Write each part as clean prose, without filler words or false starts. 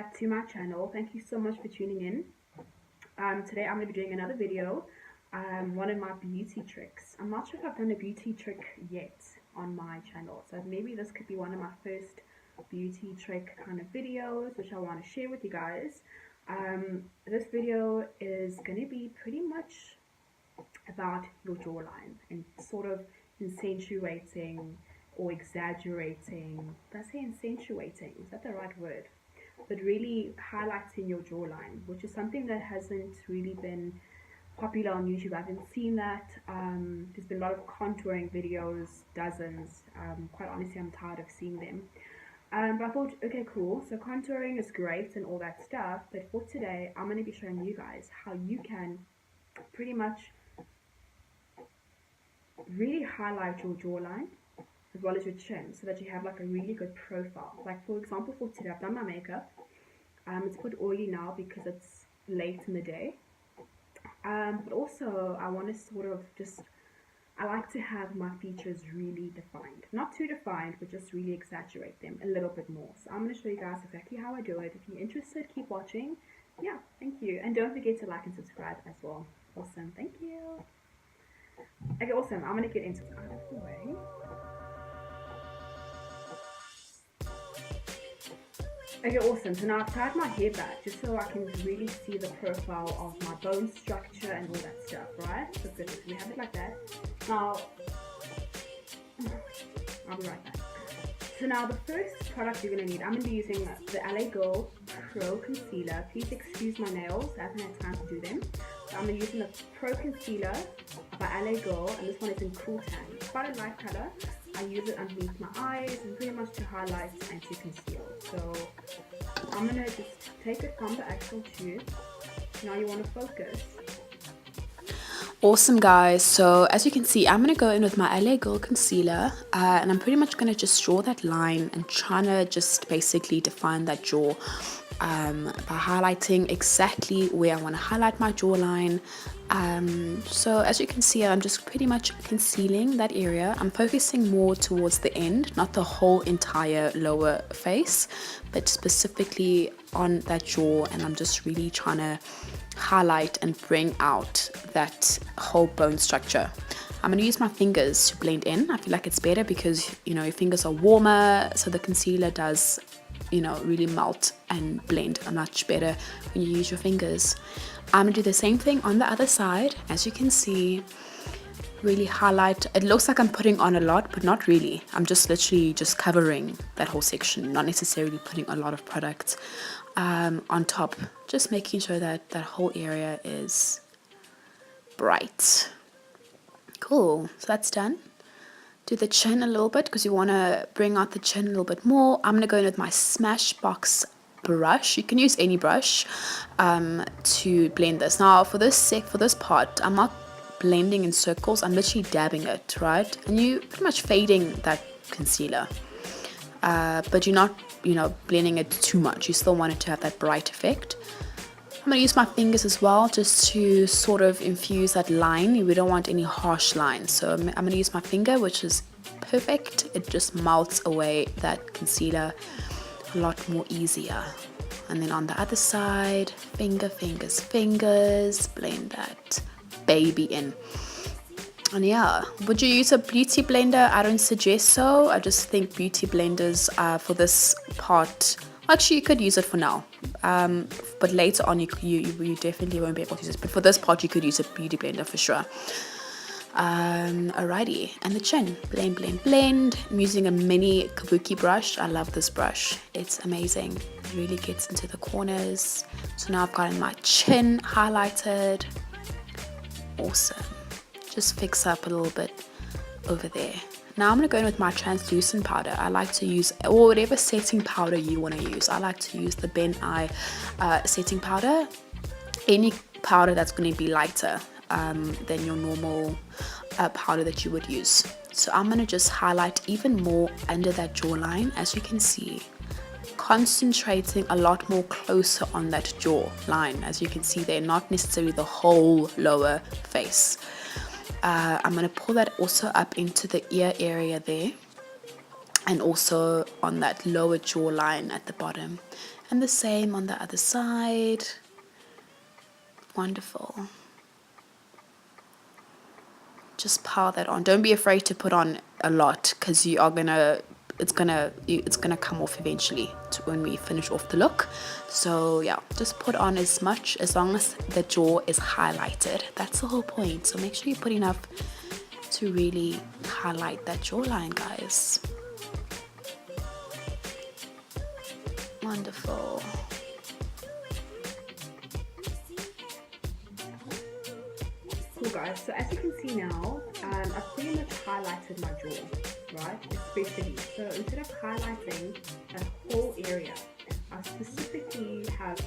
back to my channel. Thank you so much for tuning in. Today I'm going to be doing another video, one of my beauty tricks. I'm not sure if I've done a beauty trick yet on my channel, so maybe this could be one of my first beauty trick kind of videos which I want to share with you guys. This video is going to be pretty much about your jawline and sort of accentuating or exaggerating. Did I say accentuating? Is that the right word? But really highlighting your jawline, which is something that hasn't really been popular on YouTube. I haven't seen that. There's been a lot of contouring videos, dozens. Quite honestly, I'm tired of seeing them. But I thought, okay, cool. So contouring is great and all that stuff. But for today, I'm going to be showing you guys how you can pretty much really highlight your jawline as well as your chin, so that you have like a really good profile. Like for example, for today I've done my makeup. It's a bit oily now because it's late in the day, but also I want to sort of I like to have my features really defined, not too defined, but just really exaggerate them a little bit more. So I'm going to show you guys exactly how I do it. If you're interested, keep watching. Yeah, thank you, and don't forget to like and subscribe as well. Awesome, thank you. Okay, awesome. I'm going to get into it out of the way. Okay, awesome. So now I've tied my hair back just so I can really see the profile of my bone structure and all that stuff, right? So good. We have it like that. Now, I'll be right back. So now the first product you're going to need, I'm going to be using the LA Girl Pro Concealer. Please excuse my nails, I haven't had time to do them. So I'm using the Pro Concealer by LA Girl, and this one is in Cool Tan. It's quite a light color. I use it underneath my eyes and pretty much to highlight and to conceal. So I'm going to just take it from the actual tube. Now you want to focus. Awesome, guys. So as you can see, I'm going to go in with my LA Girl concealer, and I'm pretty much going to just draw that line and trying to just basically define that jaw by highlighting exactly where I want to highlight my jawline. So as you can see, I'm just pretty much concealing that area. I'm focusing more towards the end, not the whole entire lower face, but specifically on that jaw, and I'm just really trying to highlight and bring out that whole bone structure. I'm going to use my fingers to blend in. I feel like it's better because, you know, your fingers are warmer, so the concealer does, you know, really melt and blend much better when you use your fingers. I'm going to do the same thing on the other side. As you can see, really highlight. It looks like I'm putting on a lot, but not really. I'm just literally just covering that whole section, not necessarily putting a lot of product on top, just making sure that that whole area is bright. Cool, so that's done. Do the chin a little bit because you want to bring out the chin a little bit more. I'm going to go in with my Smashbox brush. You can use any brush to blend this. Now for this part, I'm not blending in circles, I'm literally dabbing it, right? And you pretty much fading that concealer, but you're not, you know, blending it too much. You still want it to have that bright effect. I'm going to use my fingers as well just to sort of infuse that line. We don't want any harsh lines, so I'm going to use my finger, which is perfect. It just melts away that concealer a lot more easier. And then on the other side, fingers, blend that baby in. And yeah, would you use a beauty blender? I don't suggest so. I just think beauty blenders for this part, actually you could use it for now, but later on you definitely won't be able to use it, but for this part you could use a beauty blender for sure. Alrighty, and the chin, blend. I'm using a mini kabuki brush. I love this brush, it's amazing. It really gets into the corners. So now I've gotten my chin highlighted. Awesome. Just fix up a little bit over there. Now I'm going to go in with my translucent powder. I like to use, or whatever setting powder you want to use. I like to use the Ben Eye setting powder. Any powder that's going to be lighter than your normal powder that you would use. So I'm going to just highlight even more under that jawline, as you can see. Concentrating a lot more closer on that jawline, as you can see there, not necessarily the whole lower face. I'm going to pull that also up into the ear area there, and also on that lower jawline at the bottom. And the same on the other side. Wonderful. Just pile that on. Don't be afraid to put on a lot, because you are gonna it's gonna come off eventually when we finish off the look. So yeah, just put on as much, as long as the jaw is highlighted. That's the whole point. So make sure you put enough to really highlight that jawline, guys. Wonderful. Cool, guys. So as you can see now, I've pretty much highlighted my jaw, right? Especially. So instead of highlighting a whole area, I specifically have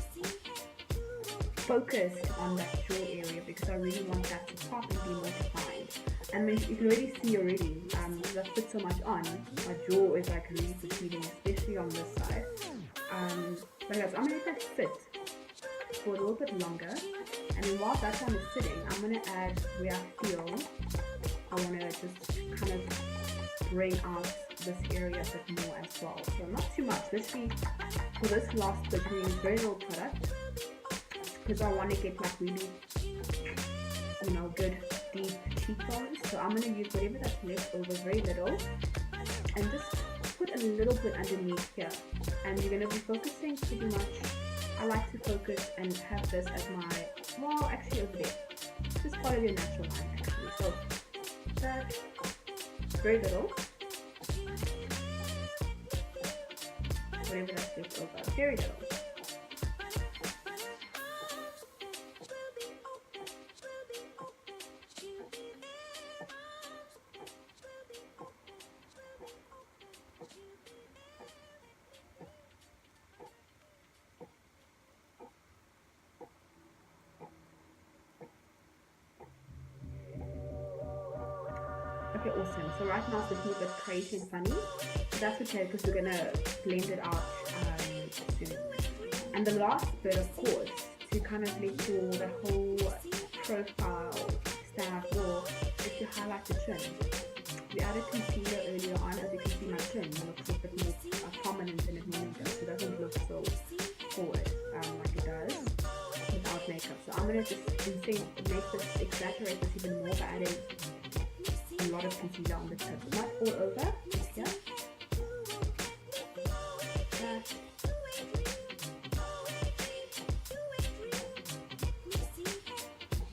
focused on that jaw area because I really want that to pop and be more defined. And you can already see already, because I've put so much on, my jaw is like really protruding, especially on this side. But guys, I'm going to let that sit for a little bit longer. And then while that one is sitting, I'm going to add where I feel I want to just kind of bring out this area a bit more as well. So not too much. Literally, for this last bit, we use very little product because I want to get like really, good deep cheekbones. So I'm going to use whatever that's left over, very little, and just put a little bit underneath here. And you're going to be focusing pretty much. I like to focus and have this as my, well, actually over there. This is part of your natural line actually. So that, very little. Whatever that's left over, very little. Okay, awesome. So right now it's looking a bit crazy and funny. But that's okay because we're gonna blend it out soon. And the last bit, of course, to kind of make sure the whole profile stand well, is to highlight the chin. We added concealer earlier on. As you can see, my chin looks a bit more prominent than it normally does. So it doesn't look so forward like it does without makeup. So I'm gonna just make this, exaggerate this even more by adding a lot of concealer on the tip, not all over, just here. That.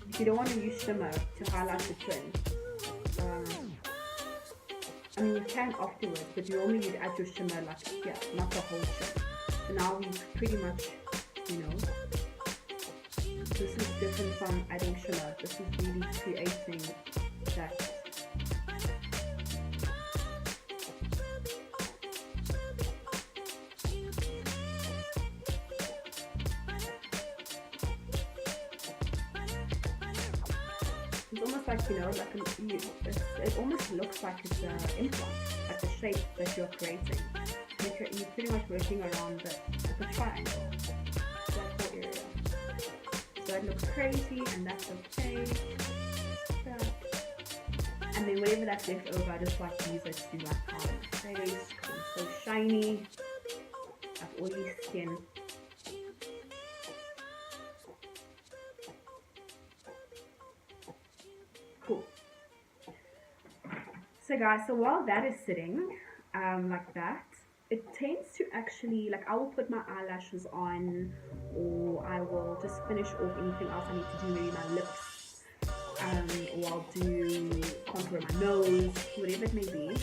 If you don't want to use shimmer to highlight the chin, I mean you can afterwards, but you only would add your shimmer like here, not the whole chin. So now we've pretty much, this is different from adding shimmer. This is really creating that. It's almost like, it almost looks like it's an implant, like the shape that you're creating. You're pretty much working around the triangle, that whole area. So it looks crazy, and that's okay. And then whatever that's left over, I just like to use it to do like powder on my face, because I'm so shiny, I have oily skin. Cool. So guys, so while that is sitting like that, it tends to actually, like, I will put my eyelashes on, or I will just finish off anything else I need to do, maybe my lips, or I'll do contour my nose, whatever it may be.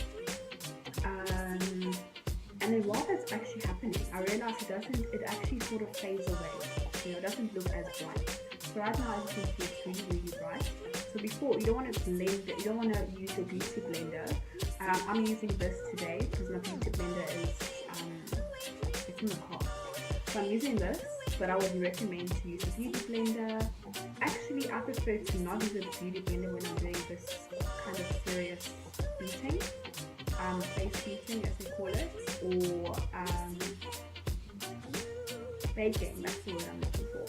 And then while that's actually happening, I realize it actually sort of fades away. It doesn't look as bright. So right now, as you can see, it's really, really bright. So before, you don't want to blend it, you don't want to use your beauty blender. I'm using this today because my beauty blender is, it's in the car. So I'm using this, but I would recommend to use a beauty blender. Actually, I prefer to not use a beauty blender when I'm doing this kind of serious beating, face beating as they call it, or baking, that's the word I'm looking for.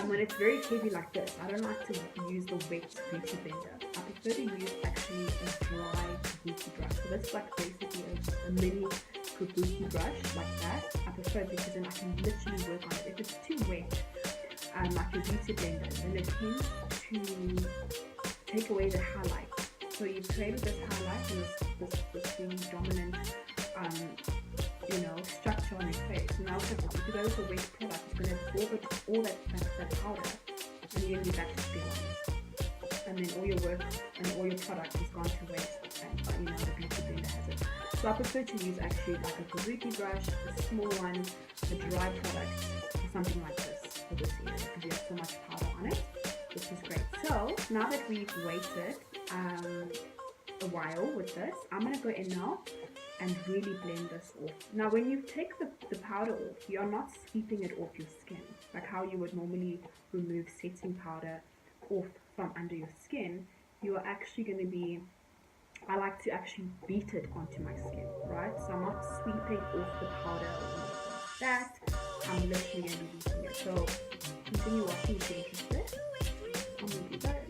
When it's very heavy like this, I don't like to use the wet beauty blender. I prefer to use actually a dry beauty brush. So that's like basically a mini kabuki brush like that. I prefer it because then I can literally work on it. If it's too wet, like your beauty blender, then it tends to take away the highlight. So you've created this highlight and this really dominant, you know, structure on your face. So now if you go with a wet product, it's going to absorb all that powder, and you're going to be back to square one. And then all your work and all your product has gone to waste, and you know, the beauty blender has it. So I prefer to use actually like a kabuki brush, a small one, a dry product, or something like this for this area, because you have so much powder on it, which is great. So now that we've waited a while with this, I'm going to go in now and really blend this off. Now when you take the powder off, you're not sweeping it off your skin, like how you would normally remove setting powder off from under your skin. You are actually going to be, I like to actually beat it onto my skin, right? So I'm not sweeping off the powder or anything like that. I'm literally going to be beating it. So continue watching if you're interested. I'm going to do that.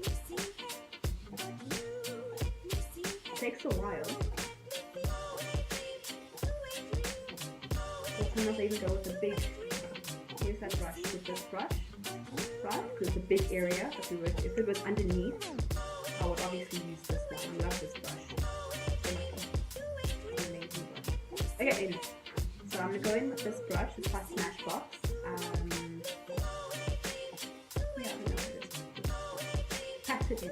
It takes a while. Or sometimes I even go with a big, here's that brush, with this brush, right? Because it's a big area that we work. If it was underneath, I would obviously use this one. I love this brush. It's an amazing brush. Okay, anyway. So I'm going to go in with this brush. It's by Smashbox. Yeah, I don't know what it is. Pat it in.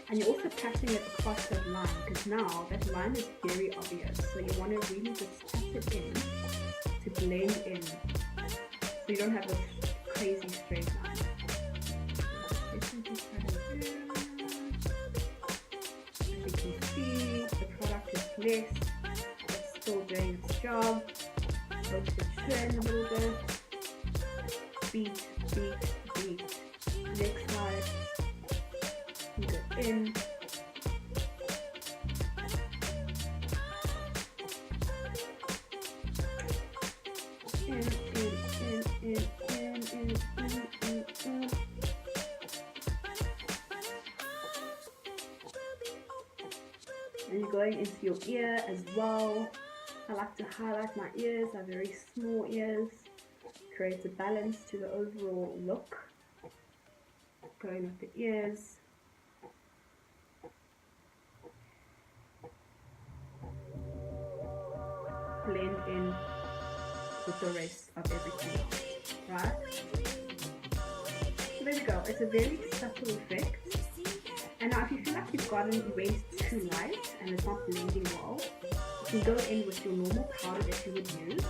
And you're also patting it across that line, because now that line is very obvious. So you want to really just pat it in to blend in, so you don't have this crazy straight line. As you can see, the product is less, it's still doing its job. Go to the chin a little bit. Beat, beat, beat. Next side. You go in. In. And you're going into your ear as well. I like to highlight my ears. I have very small ears. Creates a balance to the overall look. Going with the ears. Blend in with the rest of everything else, right? So there we go. It's a very subtle effect. And now if you feel like you went too light and it's not blending well, you can go in with your normal powder that you would use.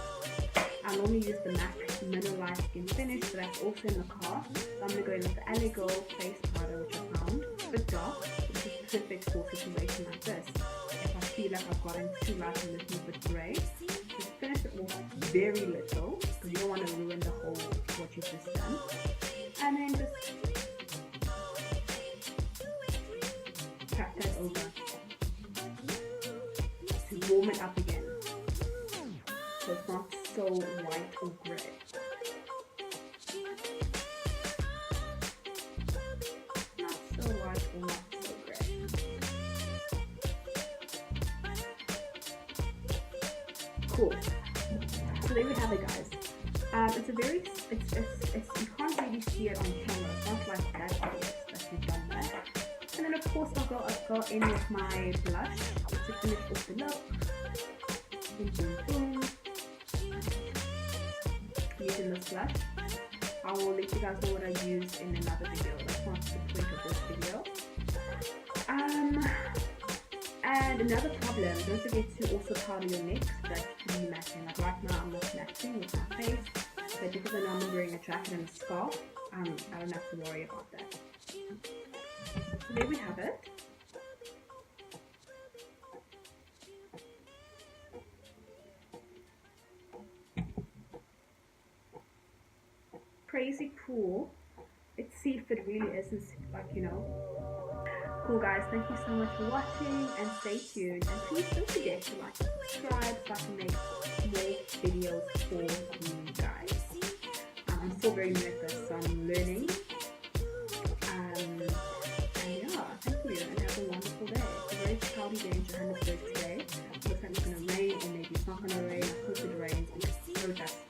I normally use the MAC Mineralized Skin Finish, but that's also in the car. So I'm going to go in with the LA Girl face powder, which I found a bit dark, which is perfect for a situation like this. If I feel like I've gotten too light and it's a bit grey, just finish it off very little, because you don't want to ruin the whole what you've just done. And then just tap that over to warm it up again, so it's not so white or grey. Not so white or not so grey. Cool. So there we have it, guys. It's a very, you can't really see it on camera. It's not like that obvious that you've done that. And then of course I'll go in with my blush to finish off the look. Boom, boom, boom. Using this blush. I will let you guys know what I use in another video. That's not the point of this video. And another problem, don't forget to also powder your neck so that you can be matching. Like right now I'm not matching with my face, but because I know I'm wearing a jacket and a scarf, I don't have to worry about that. So there we have it. Crazy cool. Let's see if it really isn't, like, you know. Cool, guys. Thank you so much for watching, and stay tuned. And please don't forget to like and subscribe so I can make more videos for you guys. I'm so still very new at this, so I'm learning. And yeah, thank you, and have a wonderful day. It's a very cloudy day in Johannesburg today. Looks like it's going to rain, or maybe it's not going to rain. I hope it rains because it's so dusty.